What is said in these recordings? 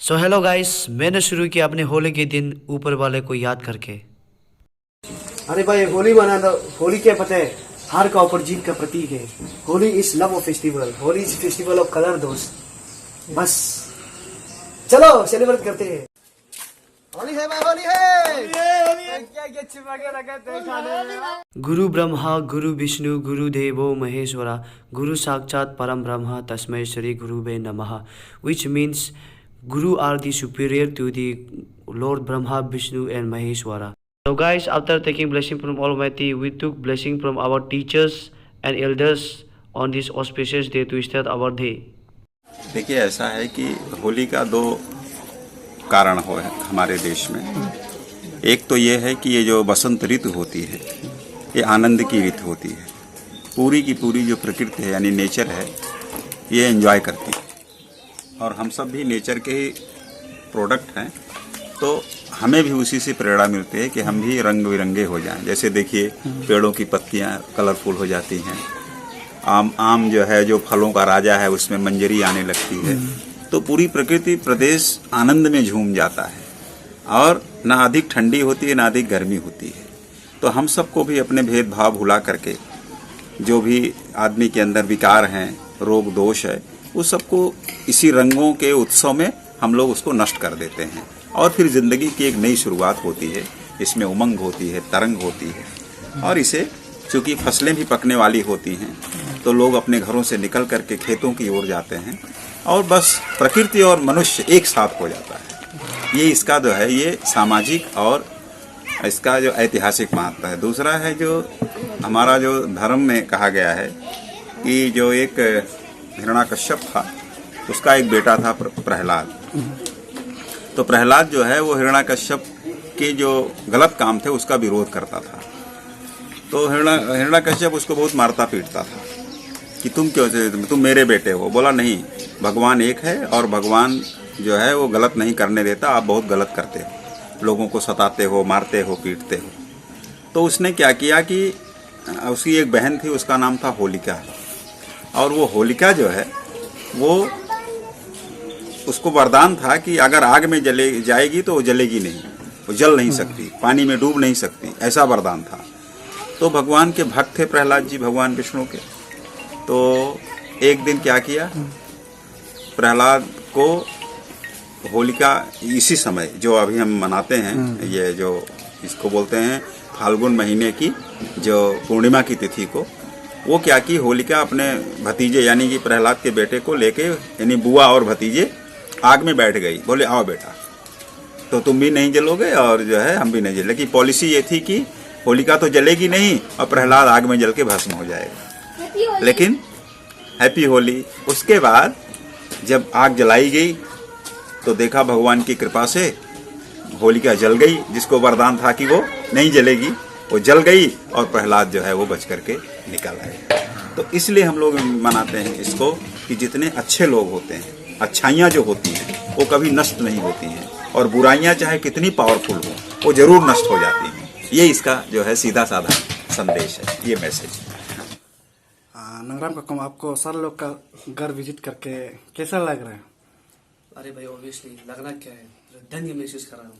So hello guys, मैंने शुरू किया अपने होली के दिन ऊपर वाले को याद करके। अरे भाई होली मनाना, होली क्या पता है, हार का ऊपर जीत का प्रतीक है। Holi is love of festival, Holi is festival of colour दोस्त। बस चलो सेलिब्रेट करते हैं। होली है भाई, होली है। क्या छिपा के रखा है खाने में। गुरु ब्रह्मा गुरु विष्णु गुरु देवो महेश्वरा गुरु साक्षात परम ब्रह्म तस्मै श्री गुरुवे नमः, which means Guru are the superior to the Lord Brahma, Vishnu and Maheshwara. So guys, after taking blessing from Almighty, we took blessing from our teachers and elders on this auspicious day to start our day. देखिए, ऐसा है कि होली का दो कारण हो है हमारे देश में। एक तो ये है कि ये जो बसंत ऋतु होती है, ये आनंद की ऋतु होती है। पूरी की पूरी जो प्रकृति है यानी नेचर है, ये एंजॉय करती है और हम सब भी नेचर के ही प्रोडक्ट हैं। तो हमें भी उसी से प्रेरणा मिलती है कि हम भी रंग बिरंगे हो जाएं। जैसे देखिए, पेड़ों की पत्तियां कलरफुल हो जाती हैं, आम जो है, जो फलों का राजा है, उसमें मंजरी आने लगती है। तो पूरी प्रकृति प्रदेश आनंद में झूम जाता है और ना अधिक ठंडी होती है ना अधिक गर्मी होती है। तो हम सबको भी अपने भेदभाव भुला करके जो भी आदमी के अंदर विकार हैं, रोग दोष है, उस सबको इसी रंगों के उत्सव में हम लोग उसको नष्ट कर देते हैं और फिर जिंदगी की एक नई शुरुआत होती है। इसमें उमंग होती है, तरंग होती है और इसे चूंकि फसलें भी पकने वाली होती हैं तो लोग अपने घरों से निकल करके खेतों की ओर जाते हैं और बस प्रकृति और मनुष्य एक साथ हो जाता है। ये इसका जो है, ये सामाजिक और इसका जो ऐतिहासिक महत्व है। दूसरा है जो हमारा जो धर्म में कहा गया है कि जो एक हिरण्याकश्यप था, उसका एक बेटा था प्रहलाद। तो प्रहलाद जो है वो हिरण्याकश्यप के जो गलत काम थे उसका विरोध करता था। तो हिरण्याकश्यप उसको बहुत मारता पीटता था कि तुम मेरे बेटे हो। बोला नहीं, भगवान एक है और भगवान जो है वो गलत नहीं करने देता, आप बहुत गलत करते हो, लोगों को सताते हो, मारते हो, पीटते हो। तो उसने क्या किया कि उसकी एक बहन थी, उसका नाम था होलिका, और वो होलिका जो है वो उसको वरदान था कि अगर आग में जले जाएगी तो वो जलेगी नहीं, वो जल नहीं सकती, पानी में डूब नहीं सकती, ऐसा वरदान था। तो भगवान के भक्त थे प्रहलाद जी, भगवान विष्णु के। तो एक दिन क्या किया, प्रहलाद को होलिका इसी समय जो अभी हम मनाते हैं, ये जो इसको बोलते हैं फाल्गुन महीने की जो पूर्णिमा की तिथि को, वो क्या की, होलिका अपने भतीजे यानी कि प्रहलाद के बेटे को लेके, यानी बुआ और भतीजे आग में बैठ गई। बोले आओ बेटा, तो तुम भी नहीं जलोगे और जो है हम भी नहीं जले। लेकिन पॉलिसी ये थी कि होलिका तो जलेगी नहीं और प्रहलाद आग में जल के भस्म हो जाएगा। लेकिन हैप्पी होली। उसके बाद जब आग जलाई गई तो देखा भगवान की कृपा से होलिका जल गई, जिसको वरदान था कि वो नहीं जलेगी, वो जल गई और प्रहलाद जो है वो बच करके निकल आए। तो इसलिए हम लोग मनाते हैं इसको कि जितने अच्छे लोग होते हैं, अच्छाइयाँ जो होती हैं वो कभी नष्ट नहीं होती हैं और बुराइयाँ चाहे कितनी पावरफुल हो वो जरूर नष्ट हो जाती हैं। ये इसका जो है सीधा साधा संदेश है, ये मैसेज। नंगराम का कम आपको सारे लोग का घर विजिट करके कैसा लग रहा है? अरे भाई, ऑब्वियसली लगना क्या है, धन्य महसूस कर रहा हूँ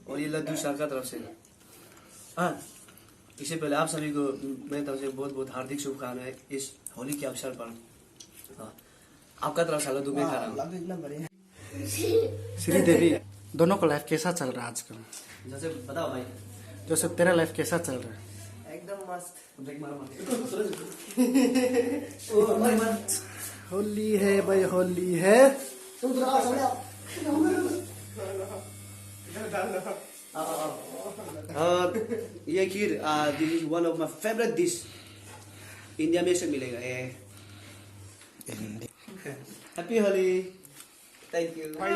और ये लड्डू शाह का तरफ से। हाँ, इससे पहले आप सभी को मेरी तरफ से बहुत बहुत हार्दिक शुभकामनाएं इस होली के अवसर पर। हाँ, आपका तरफ से लड्डू मैं खा रहा हूँ। श्री देवी, दोनों का लाइफ कैसा चल रहा है आजकल? जैसे बताओ भाई, जैसे तेरा लाइफ कैसा चल रहा है? एकदम मस्त। होली है भाई, होली है। और ये खीर, this is one of my favourite dish. India में से मिलेगा ये। Happy Holi, thank you. Very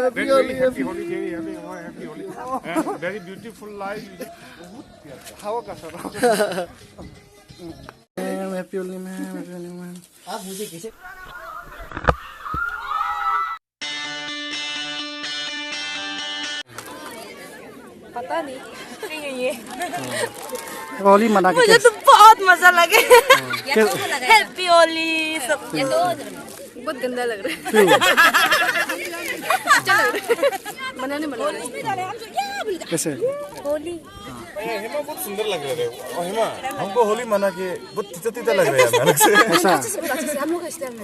happy holiday, happy holiday. And very beautiful life. हवा का sir. Happy Holi man, happy Holi man. आप मुझे कैसे पता नहीं ये होली मना के मुझे तो बहुत मजा लगे। हैप्पी होली सब। ये तो बहुत गंदा लग रहा है। कैसे? होली हेमा बहुत सुंदर लग रहे थे। और हेमा हमको होली मना के बहुत तीता लग रहा है अलग से। ऐसा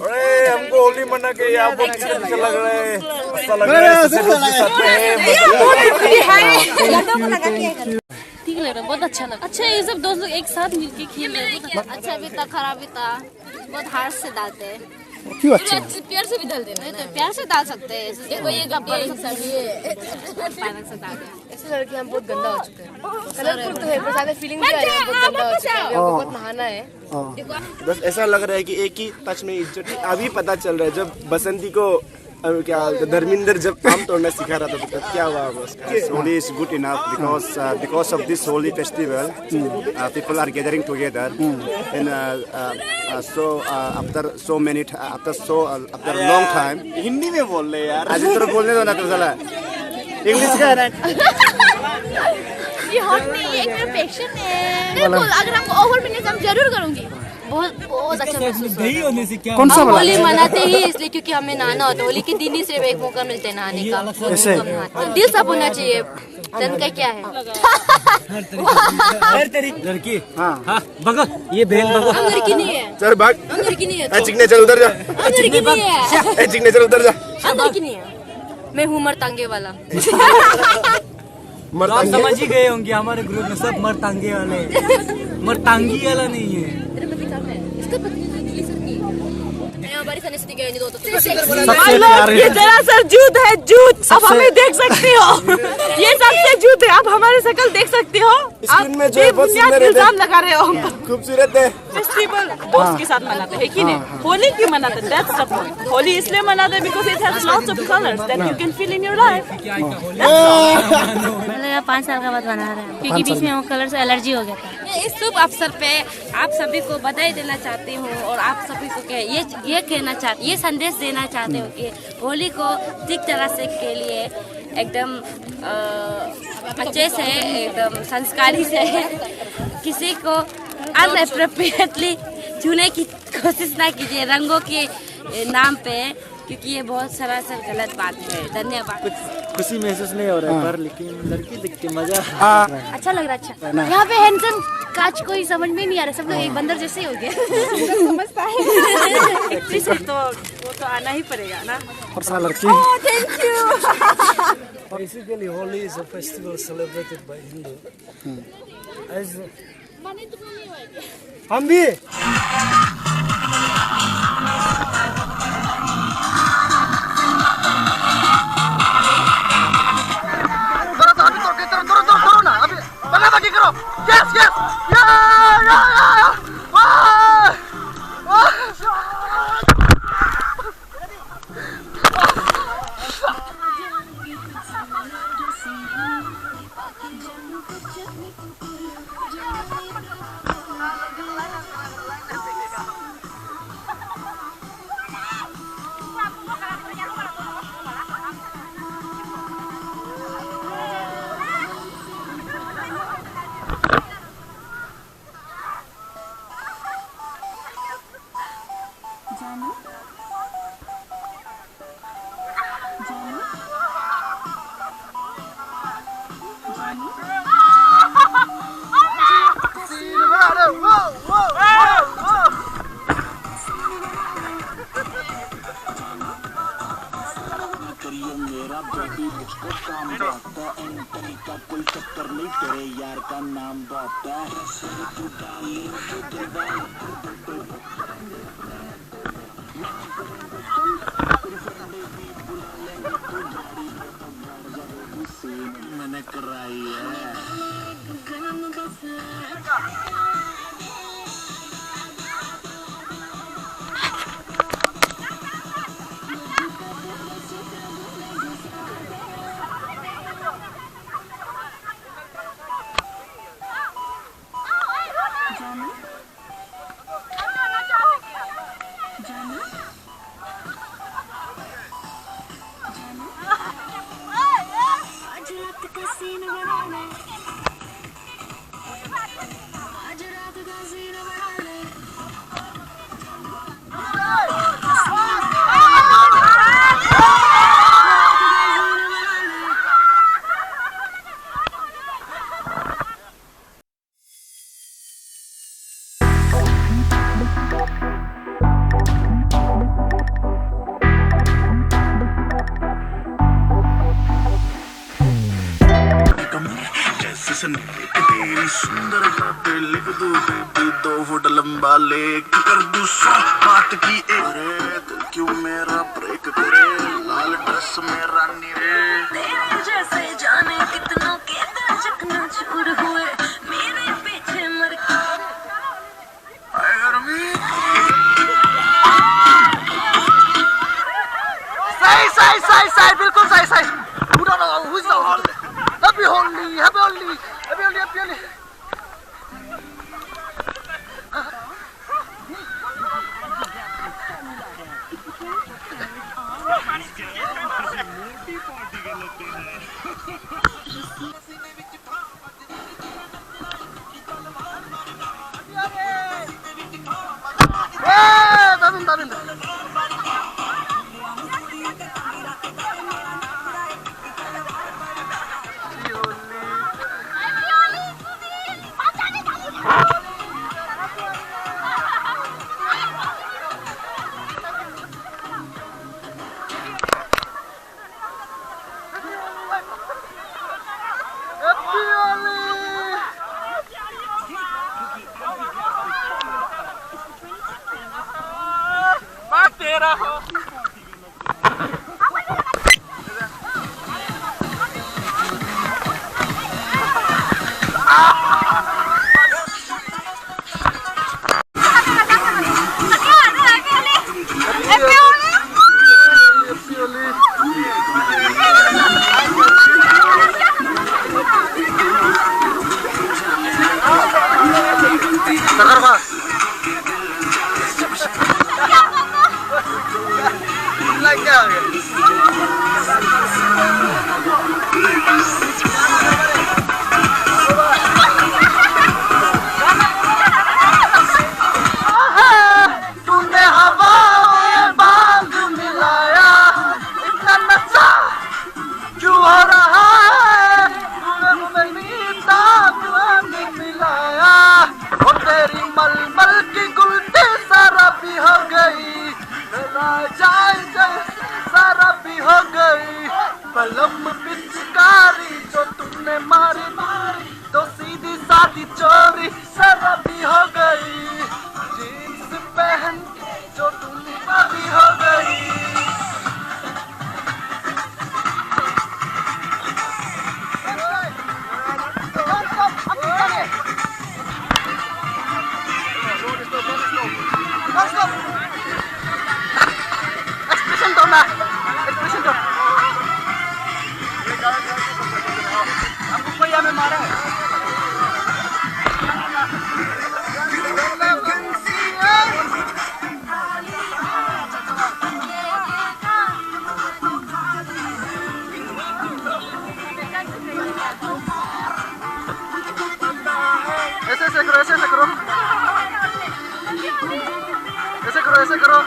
अरे हमको होली मना के यहाँ बहुत तीता लग रहा है, अच्छा लग रहा है। ठीक लग रहा है, बहुत अच्छा लगा। अच्छा ये सब दोस्त लोग एक साथ मिलके खेल रहे हैं, अच्छा भी था खराब भी था, बहुत हार्ड से डालते हैं। क्यों अच्छा? प्यार से भी डाल देना है, तो प्यार से डाल सकते हैं। देखो ये गप्पा से डाल दें। ऐसे लड़के हम बहुत गंदा हो चुके हैं। कलरफुल तो है पर ज्यादा फीलिंग भी आ रही है, बहुत गंदा हो चुका है, हमको बहुत नहाना है। बस ऐसा लग रहा है कि एक ही टच में इज्जत अभी पता चल रहा है। जब बसंती को क्या धर्मेंद्र जब आम तोड़ना सिखा रहा था तो क्या हुआ बस। Holi is good enough because of this holy festival, people are gathering together, and so after a long time. Hindi में बोल रहे यार। आज तो बोलने दो ना तो साला इंग्लिश का है ना। ये हॉट नहीं है, एक मेरा पैशन है। बिल्कुल, अगर हमको ओवर मिनट हम जरूर करूंगी। बहुत बहुत अच्छा महसूस होगा। कौन सा हम वाला? होली मनाते ही इसलिए क्योंकि हमें नहाना होता है। होली के दिन ही सिर्फ एक मौका मिलता है नहाने का। ऐसे? दिल सब होना चाहिए। धन का क्या है? लड़की हाँ भगा ये बहन भगा। हम लड़की नहीं है, चल भाग। हम लड़की नहीं है। चिकने चल उधर जा। हम लड़की नहीं है, चिकने चल उधर जा। हम लड़की नहीं है। मैं हूँ मर्तांगे वाला। आप समझ ही गए होंगे हमारे ग्रुप में सब मर्तांगे वाले हैं। मर्तांगी वाला नहीं है। तेरे पति कहाँ है? इसका पति नहीं सकती। मैं हमारी सने से गए नहीं दो तो। ये दरअसल जूत है, जूत। अब हमें देख सकती हो, ये सबसे जूत है। आप हमारी शक्ल देख सकती हो। स्क्रीन में जो है बहुत सुंदर है। इल्जाम लगा रहे हो। खूबसूरत है। फेस्टिवल दोस्त के साथ मनाते हैं कि नहीं? होली क्यों मनाते हैं? That's the point. होली इसलिए मनाते हैं because it has lots of colors that you can feel in your life. मतलब 5 साल का बाद बना रहे हैं क्योंकि बीच में वो कलर से एलर्जी हो गया था। इस शुभ अवसर पे आप सभी को बधाई देना चाहती हूँ और आप सभी को ये कहना चाहती, ये संदेश देना चाहती हूँ कि होली को ठीक तरह से के लिए एकदम अच्छे से एकदम संस्कारी से किसी को अनएप्रोप्रिएटली छूने की कोशिश ना कीजिए रंगों के नाम पे, क्योंकि ये बहुत सरासर गलत बात है। धन्यवाद। खुशी महसूस नहीं हो रहा है पर लेकिन लड़की देख के मजा अच्छा लग रहा है। अच्छा यहाँ पे हैंडसम काज कोई समझ में नहीं आ रहा, सब लोग एक बंदर जैसे ही हो गए। समझता है तो वो तो आना ही पड़ेगा ना। और साला लड़की। Thank you. Basically, Holi is a festival celebrated by Hindu. हम भी संभाले कर दूसरा बात की अरे दिल क्यों मेरा ब्रेक करे लाल ड्रेस में रानी रे तेरे जैसे जाने कितनों के दर्शक न चूर हुए मेरे पीछे मर सही बिल्कुल सही पूरा happy Holi happy Holi happy Holi happy Holi ऐसे करो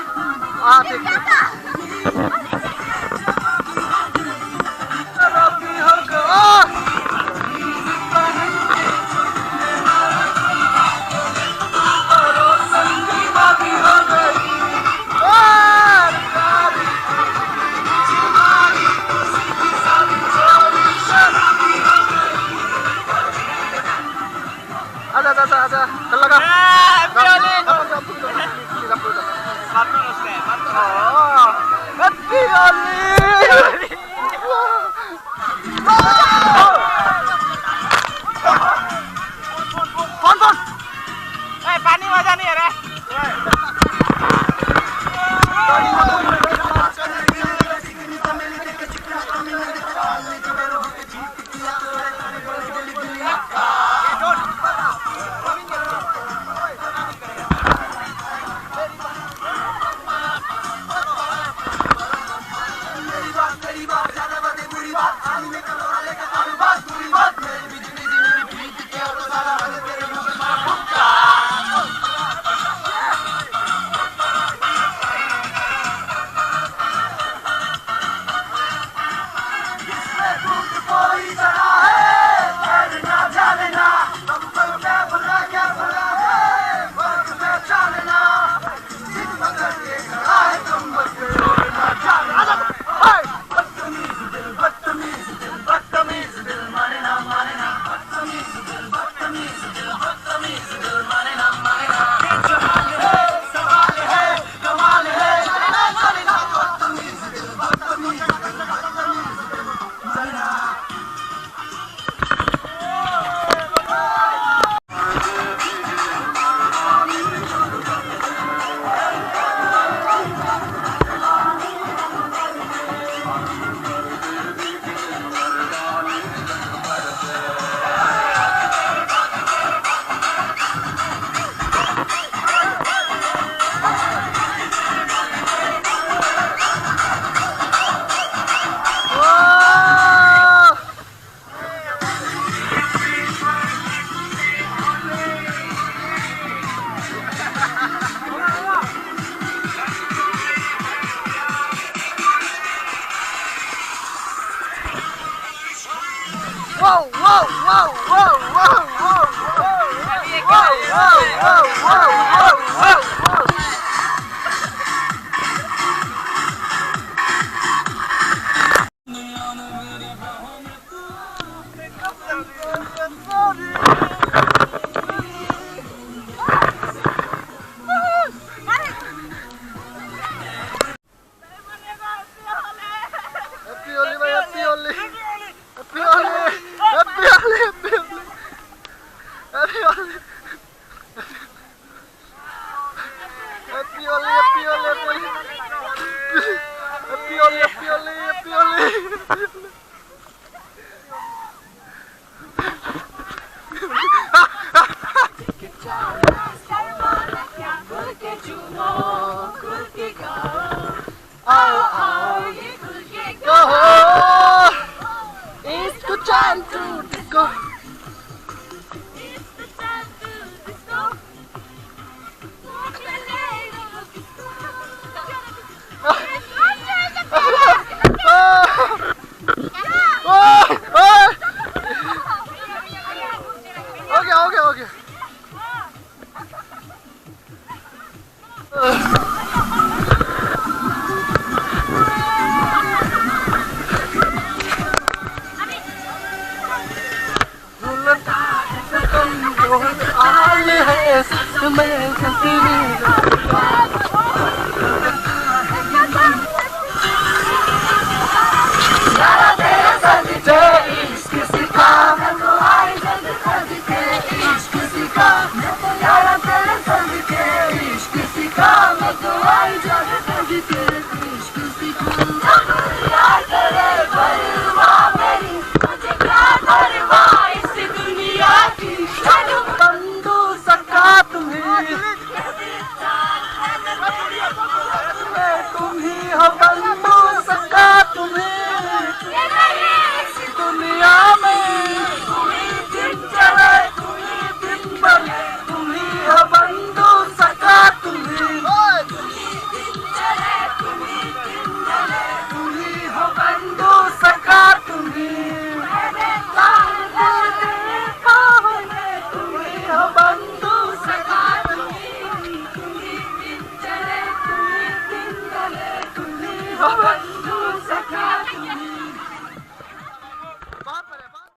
हाँ ठीक आजा चल लगा पानी मजा नहीं है रे Whoa, whoa, whoa, whoa, whoa, whoa, whoa, whoa, whoa, whoa, whoa, whoa, whoa, whoa.